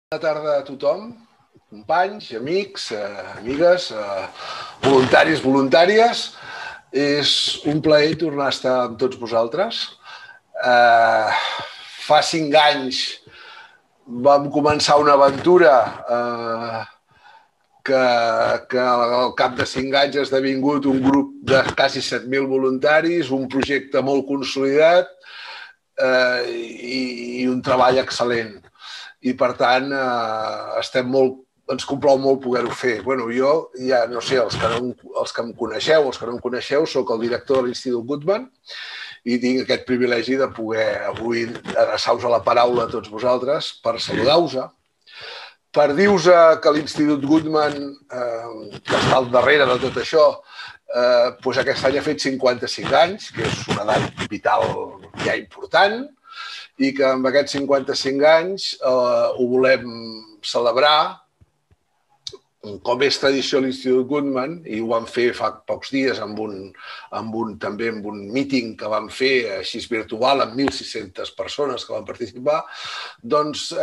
Bona tarda a tothom, companys, amics, amigues, voluntaris, voluntàries. És un plaer tornar a estar amb tots vosaltres. Fa 5 anys vam començar una aventura que al cap de 5 anys ha esdevingut un grup de quasi 7.000 voluntaris, un projecte molt consolidat i un treball excel·lent. I, per tant, ens complau molt poder-ho fer. Jo, ja no sé, els que em coneixeu, els que no em coneixeu, soc el director de l'Institut Guttmann i tinc aquest privilegi de poder avui adreçar-vos la paraula a tots vosaltres per saludar-vos, per dir-vos que l'Institut Guttmann, que està al darrere de tot això, aquest any ha fet 55 anys, que és una edat vital ja important, i que amb aquests 55 anys ho volem celebrar, com és tradició a l'Institut Guttmann, i ho vam fer fa pocs dies també amb un míting que vam fer així virtual amb 1.600 persones que van participar, doncs,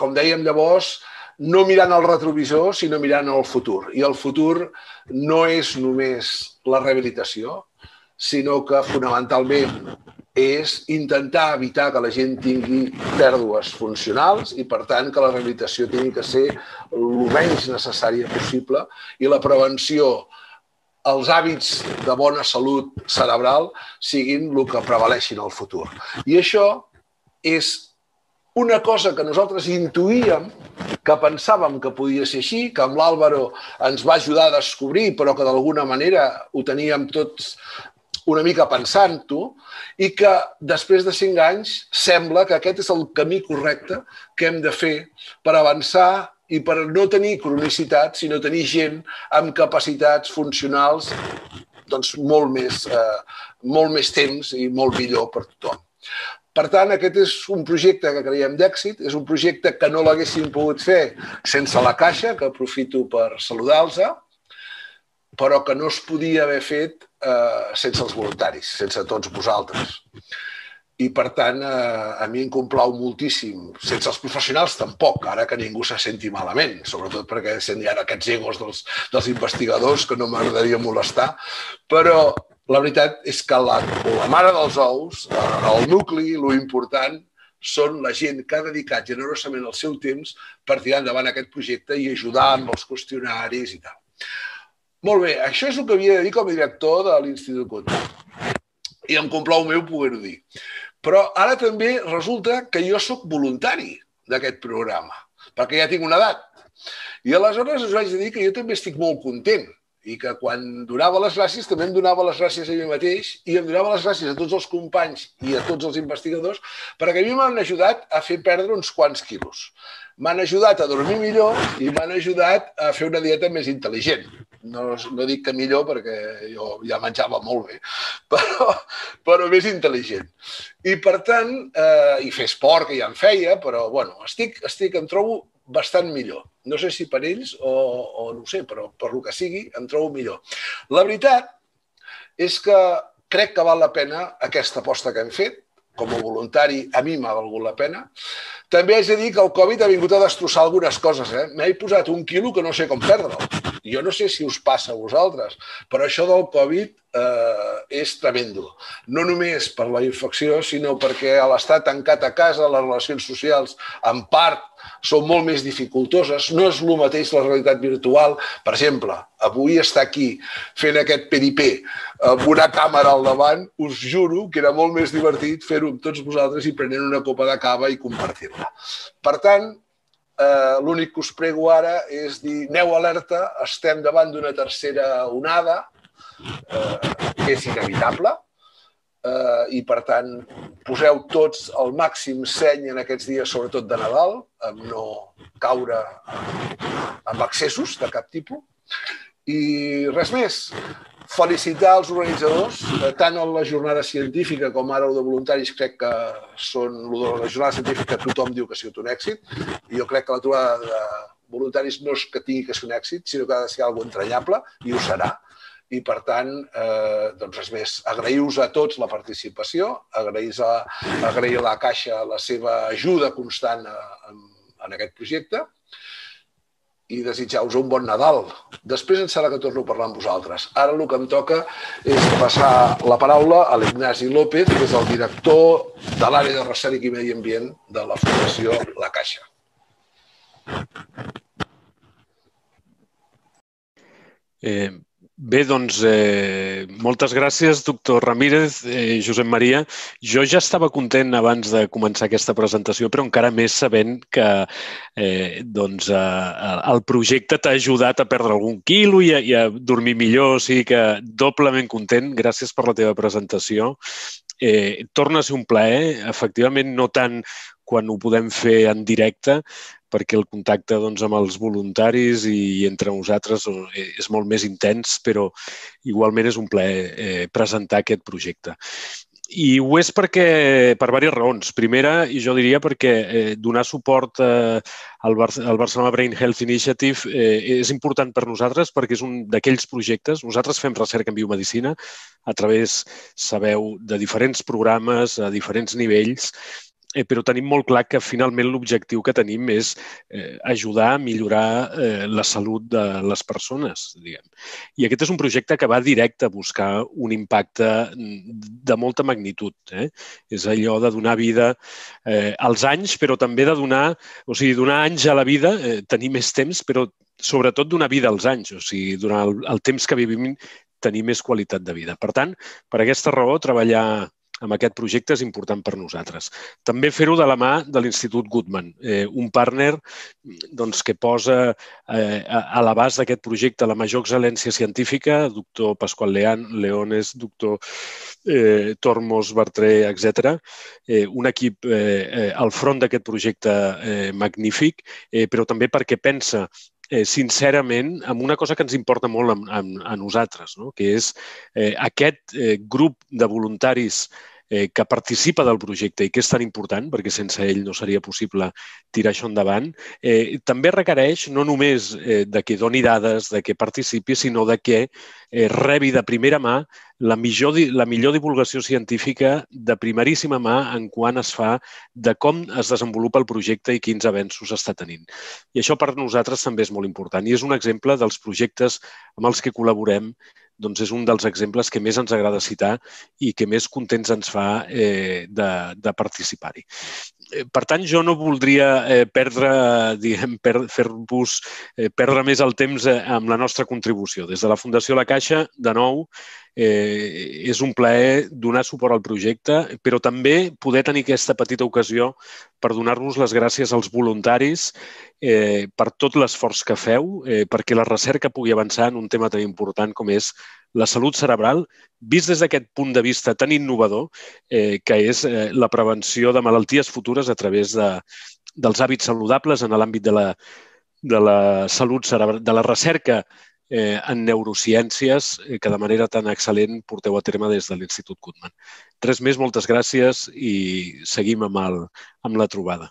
com dèiem llavors, no mirant el retrovisor, sinó mirant el futur. I el futur no és només la rehabilitació, sinó que fonamentalment és intentar evitar que la gent tingui pèrdues funcionals i, per tant, que la rehabilitació tingui que ser el menys necessària possible i la prevenció, els hàbits de bona salut cerebral siguin el que prevaleixin al futur. I això és una cosa que nosaltres intuïem, que pensàvem que podia ser així, que amb l'Àlvaro ens va ajudar a descobrir, però que d'alguna manera ho teníem tots una mica pensant-ho, i que després de 5 anys sembla que aquest és el camí correcte que hem de fer per avançar i per no tenir cronicitat, sinó tenir gent amb capacitats funcionals molt més temps i molt millor per tothom. Per tant, aquest és un projecte que creiem d'èxit, és un projecte que no l'haguéssim pogut fer sense la Caixa, que aprofito per saludar-los, però que no es podia haver fet sense els voluntaris, sense tots vosaltres. I, per tant, a mi em complau moltíssim. Sense els professionals tampoc, ara que ningú se senti malament, sobretot perquè hi ha aquests egos dels investigadors que no m'agradaria molestar, però la veritat és que la mare dels ous, el nucli, l'important, són la gent que ha dedicat generosament el seu temps per tirar endavant aquest projecte i ajudar amb els qüestionaris i tal. Molt bé, això és el que havia de dir com a director de l'Institut Guttmann. I em complau meu poder-ho dir. Però ara també resulta que jo sóc voluntari d'aquest programa, perquè ja tinc una edat. I aleshores us vaig dir que jo també estic molt content i que quan donava les gràcies també em donava les gràcies a mi mateix i em donava les gràcies a tots els companys i a tots els investigadors perquè a mi m'han ajudat a fer perdre uns quants quilos. M'han ajudat a dormir millor i m'han ajudat a fer una dieta més intel·ligent. No dic que millor perquè jo ja menjava molt bé, però més intel·ligent. I per tant, i fer esport, que ja en feia, però em trobo bastant millor. No sé si per ells o no ho sé, però per el que sigui em trobo millor. La veritat és que crec que val la pena aquesta aposta que hem fet. Com a voluntari, a mi m'ha valgut la pena. També haig de dir que el Covid ha vingut a destrossar algunes coses. M'he posat 1 quilo que no sé com perdre'l. Jo no sé si us passa a vosaltres, però això del Covid és tremendo. No només per la infecció, sinó perquè a l'estar tancat a casa, les relacions socials, en part, són molt més dificultoses. No és el mateix la realitat virtual. Per exemple, avui estar aquí fent aquest peripé amb una càmera al davant, us juro que era molt més divertit fer-ho amb tots vosaltres i prenent una copa de cava i compartir-la. Per tant, l'únic que us prego ara és dir, aneu alerta, estem davant d'una tercera onada, que és inevitable, i per tant poseu tots el màxim seny en aquests dies, sobretot de Nadal, amb no caure en excessos de cap tipus. I res més, felicitar els organitzadors, tant en la jornada científica com ara el de voluntaris, crec que són, la jornada científica tothom diu que ha sigut un èxit, i jo crec que la trobada de voluntaris no és que tingui que ser un èxit, sinó que ha de ser alguna cosa entranyable, i ho serà. I, per tant, doncs res més, agrair-vos a tots la participació, agrair a la Caixa la seva ajuda constant en aquest projecte i desitjar-vos un bon Nadal. Després em serà que torno a parlar amb vosaltres. Ara el que em toca és passar la paraula a l'Ignasi López, que és el director de l'àrea de recerca i medi ambient de la Fundació La Caixa. Bé, doncs, moltes gràcies, doctor Ramírez, Josep Maria. Jo ja estava content abans de començar aquesta presentació, però encara més sabent que el projecte t'ha ajudat a perdre algun quilo i a dormir millor, o sigui que doblement content. Gràcies per la teva presentació. Torna a ser un plaer, efectivament, no tant quan ho podem fer en directe, perquè el contacte amb els voluntaris i entre nosaltres és molt més intens, però igualment és un plaer presentar aquest projecte. I ho és per diverses raons. Primera, i jo diria perquè donar suport al Barcelona Brain Health Initiative és important per nosaltres perquè és un d'aquells projectes. Nosaltres fem recerca en biomedicina a través, sabeu, de diferents programes a diferents nivells, però tenim molt clar que finalment l'objectiu que tenim és ajudar a millorar la salut de les persones, diguem. I aquest és un projecte que va directe a buscar un impacte de molta magnitud. És allò de donar vida als anys, però també de donar anys a la vida, tenir més temps, però sobretot donar vida als anys, o sigui, durant el temps que vivim tenir més qualitat de vida. Per tant, per aquesta raó, treballar amb aquest projecte és important per nosaltres. També fer-ho de la mà de l'Institut Guttmann, un partner que posa a l'abast d'aquest projecte la major excel·lència científica, doctor Pasqual Leones, doctor Tormos Bartré, etc. Un equip al front d'aquest projecte magnífic, però també perquè pensa sincerament, amb una cosa que ens importa molt a nosaltres, que és aquest grup de voluntaris que participa del projecte i que és tan important, perquè sense ell no seria possible tirar això endavant, també requereix no només de que doni dades, de que participi, sinó de que rebi de primera mà la millor divulgació científica de primeríssima mà en quant es fa de com es desenvolupa el projecte i quins avenços està tenint. I això per nosaltres també és molt important i és un exemple dels projectes amb els que col·laborem, doncs és un dels exemples que més ens agrada citar i que més contents ens fa de participar-hi. Per tant, jo no voldria fer-vos perdre més el temps amb la nostra contribució. Des de la Fundació La Caixa, de nou, és un plaer donar suport al projecte, però també poder tenir aquesta petita ocasió per donar-vos les gràcies als voluntaris per tot l'esforç que feu, perquè la recerca pugui avançar en un tema tan important com és la salut cerebral, vist des d'aquest punt de vista tan innovador, que és la prevenció de malalties futures a través dels hàbits saludables en l'àmbit de la salut cerebral, de la recerca en neurociències que de manera tan excel·lent porteu a terme des de l'Institut Guttmann. Res més, moltes gràcies i seguim amb la trobada.